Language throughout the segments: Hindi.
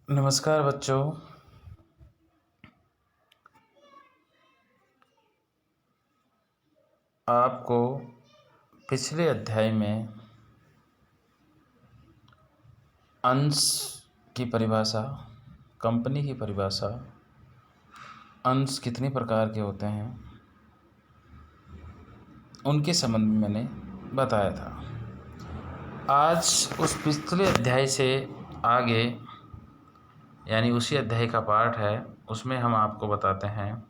नमस्कार बच्चों। आपको पिछले अध्याय में अंश की परिभाषा, कंपनी की परिभाषा, अंश कितने प्रकार के होते हैं, उनके संबंध में मैंने बताया था। आज उस पिछले अध्याय से आगे यानी उसी अध्याय का पाठ है, उसमें हम आपको बताते हैं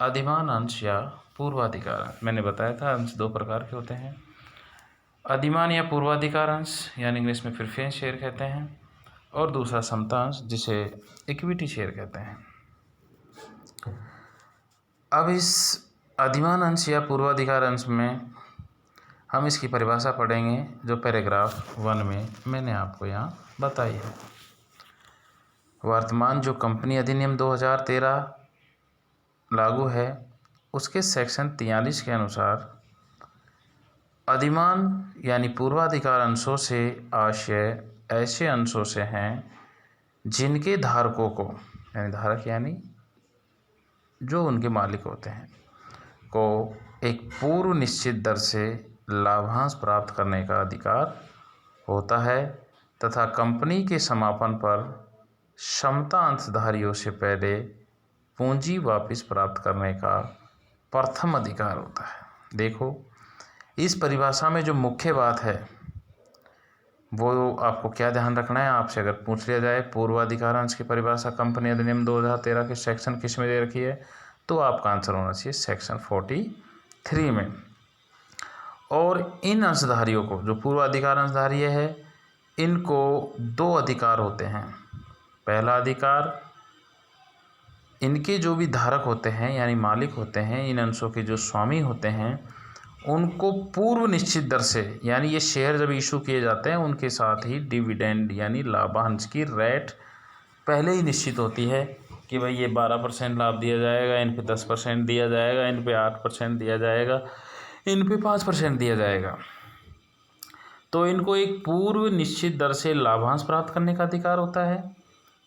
अधिमान अंश या पूर्वाधिकार अंश। मैंने बताया था अंश दो प्रकार के होते हैं, अधिमान या पूर्वाधिकार अंश यानी इंग्लिश में प्रेफरेंस शेयर कहते हैं, और दूसरा समता अंश जिसे इक्विटी शेयर कहते हैं। अब इस अधिमान अंश या पूर्वाधिकार अंश में हम इसकी परिभाषा पढ़ेंगे जो पैराग्राफ 1 में मैंने आपको यहाँ बताई है। वर्तमान जो कंपनी अधिनियम 2013 लागू है, उसके सेक्शन 43 के अनुसार अधिमान यानी पूर्वाधिकार अंशों से आशय ऐसे अंशों से हैं जिनके धारकों को, यानी धारक यानी जो उनके मालिक होते हैं, को एक पूर्व निश्चित दर से लाभांश प्राप्त करने का अधिकार होता है तथा कंपनी के समापन पर समता अंशधारियों से पहले पूंजी वापस प्राप्त करने का प्रथम अधिकार होता है। देखो, इस परिभाषा में जो मुख्य बात है वो आपको क्या ध्यान रखना है। आपसे अगर पूछ लिया जाए पूर्वाधिकार अंश की परिभाषा कंपनी अधिनियम 2013 के सेक्शन किस में दे रखी है, तो आपका आंसर होना चाहिए सेक्शन 43 में। और इन अंशधारियों को, जो पूर्वाधिकार अंशधारी है, इनको दो अधिकार होते हैं। पहला अधिकार, इनके जो भी धारक होते हैं यानी मालिक होते हैं, इन अंशों के जो स्वामी होते हैं, उनको पूर्व निश्चित दर से, यानी ये शेयर जब इशू किए जाते हैं उनके साथ ही डिविडेंड यानी लाभांश की रेट पहले ही निश्चित होती है कि भाई ये 12% लाभ दिया जाएगा, इन पे 10% दिया जाएगा, इन पे 8% दिया जाएगा, इन पे 5% दिया जाएगा। तो इनको एक पूर्व निश्चित दर से लाभांश प्राप्त करने का अधिकार होता है,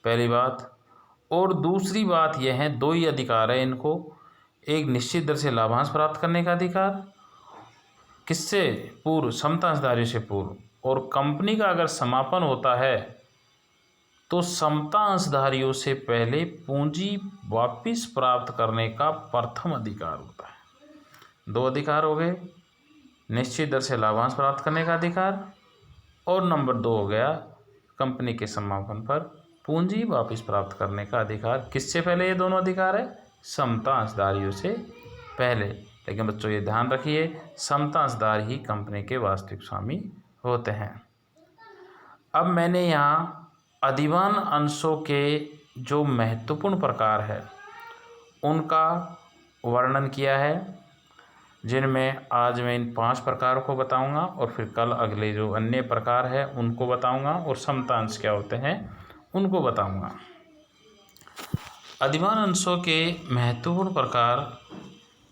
पहली बात। और दूसरी बात यह है, दो ही अधिकार है इनको, एक निश्चित दर से लाभांश प्राप्त करने का अधिकार, किससे पूर्व, समता अंशधारियों से पूर्व। और कंपनी का अगर समापन होता है तो समता अंशधारियों से पहले पूंजी वापस प्राप्त करने का प्रथम अधिकार होता है। दो अधिकार हो गए, निश्चित दर से लाभांश प्राप्त करने का अधिकार, और नंबर 2 हो गया कंपनी के समापन पर पूंजी वापस प्राप्त करने का अधिकार। किससे पहले ये दोनों अधिकार है? समता अंशधारियों से पहले। लेकिन बच्चों ये ध्यान रखिए, समता अंशधारी ही कंपनी के वास्तविक स्वामी होते हैं। अब मैंने यहाँ अधिमान अंशों के जो महत्वपूर्ण प्रकार है उनका वर्णन किया है, जिनमें आज मैं इन 5 प्रकारों को बताऊंगा और फिर कल अगले जो अन्य प्रकार है उनको बताऊंगा, और समता अंश क्या होते हैं उनको बताऊंगा। अधिमान अंशों के महत्वपूर्ण प्रकार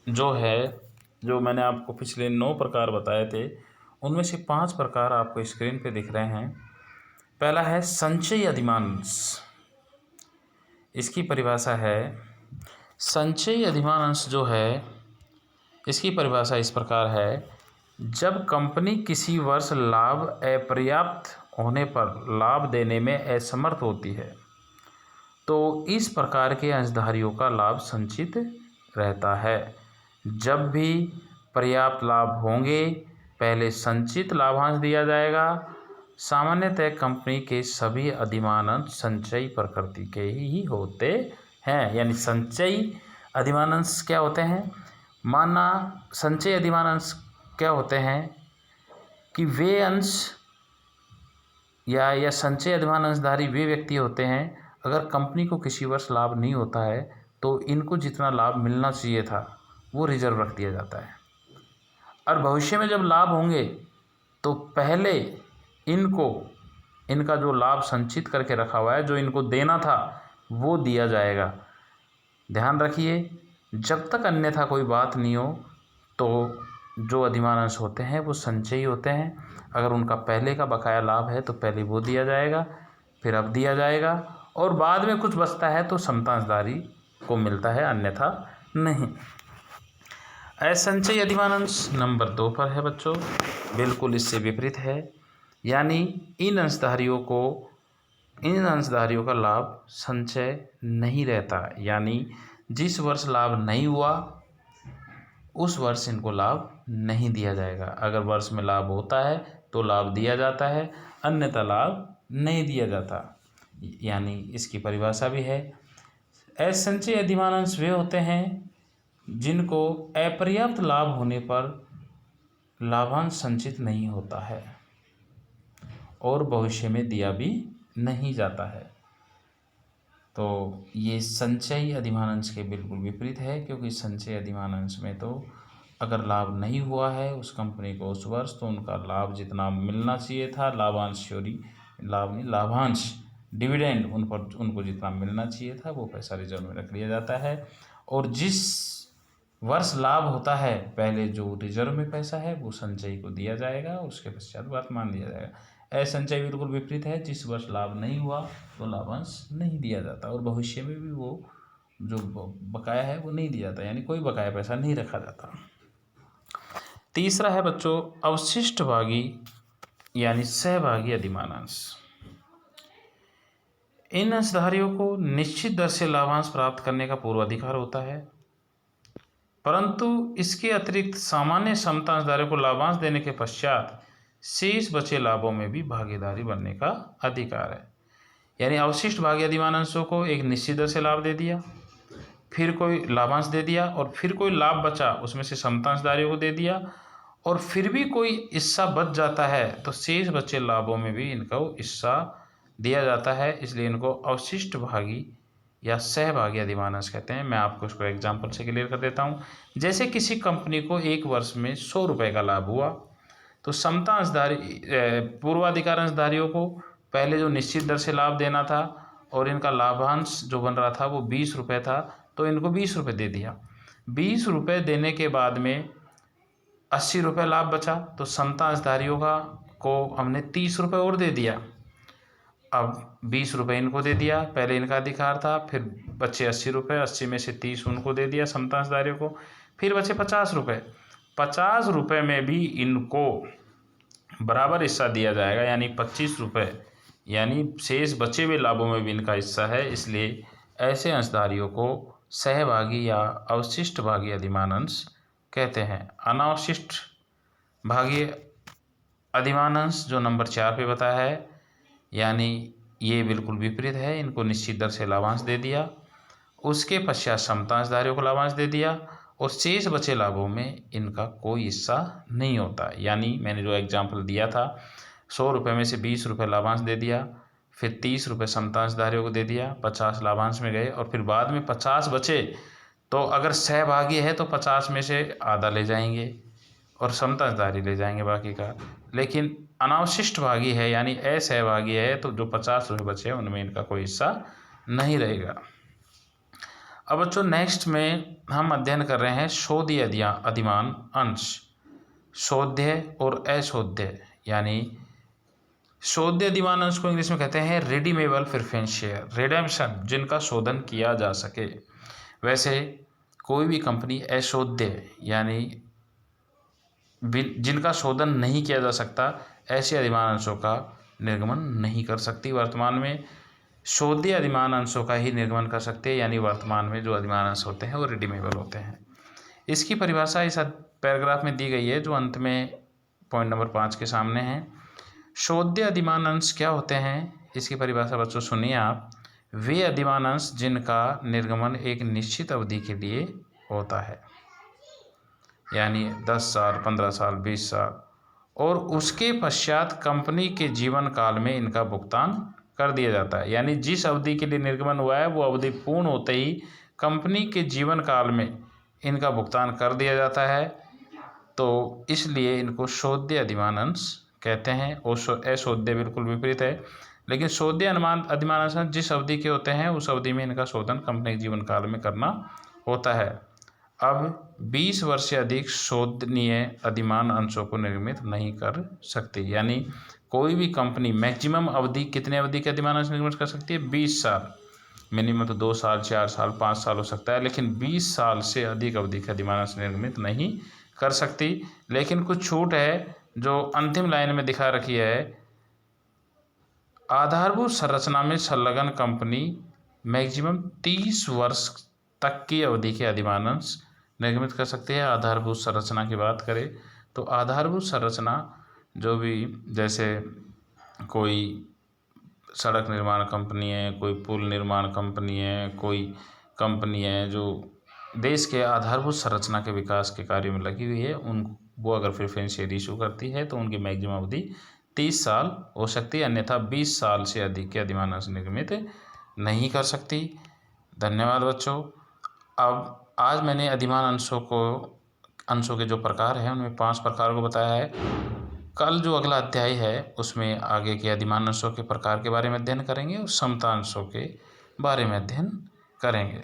जो है, जो मैंने आपको पिछले 9 प्रकार बताए थे, उनमें से 5 प्रकार आपको स्क्रीन पे दिख रहे हैं। पहला है संचयी अधिमान अंश। इसकी परिभाषा है, संचयी अधिमान अंश जो है, इसकी परिभाषा इस प्रकार है, जब कंपनी किसी वर्ष लाभ अपर्याप्त होने पर लाभ देने में असमर्थ होती है तो इस प्रकार के अंशधारियों का लाभ संचित रहता है। जब भी पर्याप्त लाभ होंगे पहले संचित लाभांश दिया जाएगा। सामान्यतः कंपनी के सभी अधिमान अंश संचयी प्रकृति के ही होते हैं। यानी संचयी अधिमान अंश क्या होते हैं? माना संचयी अधिमान अंश क्या होते हैं कि वे अंश या संचयी अधिमान अंशधारी वे व्यक्ति होते हैं, अगर कंपनी को किसी वर्ष लाभ नहीं होता है तो इनको जितना लाभ मिलना चाहिए था वो रिजर्व रख दिया जाता है, और भविष्य में जब लाभ होंगे तो पहले इनका जो लाभ संचित करके रखा हुआ है, जो इनको देना था वो दिया जाएगा। ध्यान रखिए, जब तक अन्यथा कोई बात नहीं हो तो जो अधिमान अंश होते हैं वो संचयी होते हैं। अगर उनका पहले का बकाया लाभ है तो पहले वो दिया जाएगा, फिर अब दिया जाएगा, और बाद में कुछ बचता है तो समतांशधारी को मिलता है, अन्यथा नहीं। असंचयी अधिमान अंश नंबर 2 पर है बच्चों, बिल्कुल इससे विपरीत है। यानी इन अंशधारियों का लाभ संचय नहीं रहता, यानी जिस वर्ष लाभ नहीं हुआ उस वर्ष इनको लाभ नहीं दिया जाएगा। अगर वर्ष में लाभ होता है तो लाभ दिया जाता है, अन्यथा लाभ नहीं दिया जाता। यानी इसकी परिभाषा भी है, असंचयी अधिमान अंश वे होते हैं जिनको अपर्याप्त लाभ होने पर लाभांश संचित नहीं होता है और भविष्य में दिया भी नहीं जाता है। तो ये संचयी अधिमान अंश के बिल्कुल विपरीत है, क्योंकि संचयी अधिमान अंश में तो अगर लाभ नहीं हुआ है उस कंपनी को उस वर्ष, तो उनका लाभ जितना मिलना चाहिए था, लाभांश डिविडेंड उनको जितना मिलना चाहिए था वो पैसा रिजर्व में रख लिया जाता है। और जिस वर्ष लाभ होता है पहले जो रिजर्व में पैसा है वो संचयी को दिया जाएगा, उसके पश्चात वर्तमान दिया जाएगा। असंचयी बिल्कुल विपरीत है, जिस वर्ष लाभ नहीं हुआ तो लाभांश नहीं दिया जाता और भविष्य में भी वो जो बकाया है वो नहीं दिया जाता, यानी कोई बकाया पैसा नहीं रखा जाता। तीसरा है बच्चों अवशिष्ट भागी यानी सहभागी अधिमान अंश। इन अंशधारियों को निश्चित दर से लाभांश प्राप्त करने का पूर्वाधिकार होता है, परंतु इसके अतिरिक्त सामान्य समता अंशधारियों को लाभांश देने के पश्चात शेष बचे लाभों में भी भागीदारी बनने का अधिकार है। यानी अवशिष्ट भागी अधिमान अंशों को एक निश्चित दर से लाभ दे दिया, फिर कोई लाभांश दे दिया, और फिर कोई लाभ बचा उसमें से समता अंशधारियों को दे दिया, और फिर भी कोई हिस्सा बच जाता है तो शेष बचे लाभों में भी इनको हिस्सा दिया जाता है, इसलिए इनको अवशिष्ट भागी या सहभागी अधिमान अंश कहते हैं। मैं आपको इसको एग्जाम्पल से क्लियर कर देता हूँ। जैसे किसी कंपनी को एक वर्ष में 100 रुपये का लाभ हुआ, तो समता अंशधारी पूर्वाधिकार अंशधारियों को पहले जो निश्चित दर से लाभ देना था और इनका लाभांश जो बन रहा था वो 20 रुपये था, तो इनको 20 रुपये दे दिया। 20 रुपये देने के बाद में 80 रुपये लाभ बचा, तो समता अंशधारियों को हमने 30 रुपये और दे दिया। अब 20 रुपये इनको दे दिया, पहले इनका अधिकार था, फिर बचे 80 रुपये, 80 में से 30 उनको दे दिया समता अंशधारियों को, फिर बचे 50 रुपये। 50 रुपये में भी इनको बराबर हिस्सा दिया जाएगा, यानी 25 रुपये, यानी शेष बचे हुए लाभों में भी इनका हिस्सा है। इसलिए ऐसे अंशधारियों को सहभागी या अवशिष्ट भागी अधिमान अंश कहते हैं। अनावशिष्ट भागी अधिमान अंश जो नंबर 4 पे बताया है, यानी ये बिल्कुल विपरीत है, इनको निश्चित दर से लाभांश दे दिया, उसके पश्चात समता अंशधारियों को लाभांश दे दिया और शेष बचे लाभों में इनका कोई हिस्सा नहीं होता। यानी मैंने जो एग्जाम्पल दिया था, 100 रुपये में से 20 रुपये लाभांश दे दिया, फिर 30 रुपये समता अंशधारियों को दे दिया, 50 लाभांश में गए, और फिर बाद में 50 बचे, तो अगर सहभागी है तो 50 में से आधा ले जाएंगे और समता अंशधारी ले जाएंगे बाकी का। लेकिन अनावशिष्ट भागी है यानी असहभागी है, तो जो 50 रुपये बचे हैं उनमें इनका कोई हिस्सा नहीं रहेगा। अब बच्चों नेक्स्ट में हम अध्ययन कर रहे हैं शोध्य अधिमान अंश, शोध्य और अशोध्य। यानी शोध्य अधिमान अंश को इंग्लिश में कहते हैं रिडीमेबल प्रेफरेंस शेयर, रिडेम्पशन, जिनका शोधन किया जा सके। वैसे कोई भी कंपनी अशोध्य यानी जिनका शोधन नहीं किया जा सकता, ऐसे अधिमान अंशों का निर्गमन नहीं कर सकती। वर्तमान में शोध्य अधिमान अंशों का ही निर्गमन कर सकते हैं, यानी वर्तमान में जो अधिमान अंश होते हैं वो रिडीमेबल होते हैं। इसकी परिभाषा इस पैराग्राफ में दी गई है, जो अंत में पॉइंट नंबर 5 के सामने है। शोध्य अधिमान अंश क्या होते हैं, इसकी परिभाषा बच्चों सुनिए आप। वे अधिमान अंश जिनका निर्गमन एक निश्चित अवधि के लिए होता है, यानी 10 साल, 15 साल, 20 साल, और उसके पश्चात कंपनी के जीवन काल में इनका भुगतान कर दिया जाता है। यानी जिस अवधि के लिए निर्गमन हुआ है वो अवधि पूर्ण होते ही कंपनी के जीवन काल में इनका भुगतान कर दिया जाता है, तो इसलिए इनको शोध्य अधिमान अंश कहते हैं। और अशोध्य बिल्कुल विपरीत है, लेकिन शोध्य अधिमान अंश जिस अवधि के होते हैं उस अवधि में इनका शोधन कंपनी के जीवन काल में करना होता है। अब 20 वर्ष से अधिक शोधनीय अधिमान अंशों को निर्मित नहीं कर सकती, यानी कोई भी कंपनी मैक्सिमम अवधि कितने अवधि के अधिमान अंश निर्मित कर सकती है? 20 साल। मिनिमम तो 2 साल, 4 साल, 5 साल हो सकता है, लेकिन 20 साल से अधिक अवधि के अधिमान अंश निर्मित नहीं कर सकती। लेकिन कुछ छूट है जो अंतिम लाइन में दिखा रखी है। आधारभूत संरचना में संलग्न कंपनी मैक्सिमम 30 वर्ष तक की अवधि के अधिमान अंश निर्मित कर सकती है। आधारभूत संरचना की बात करें तो आधारभूत संरचना जो भी, जैसे कोई सड़क निर्माण कंपनी है, कोई पुल निर्माण कंपनी है, कोई कंपनी है जो देश के आधारभूत संरचना के विकास के कार्य में लगी हुई है, वो अगर प्रेफरेंशियल इशू करती है तो उनकी मैक्सिमम अवधि 30 साल हो सकती है, अन्यथा 20 साल से अधिक के अधिमान अंश निर्मित नहीं कर सकती। धन्यवाद बच्चों। अब आज मैंने अधिमान अंशों के जो प्रकार हैं उनमें 5 प्रकारों को बताया है। कल जो अगला अध्याय है उसमें आगे के अधिमान अंशों के प्रकार के बारे में अध्ययन करेंगे और समता अंशों के बारे में अध्ययन करेंगे।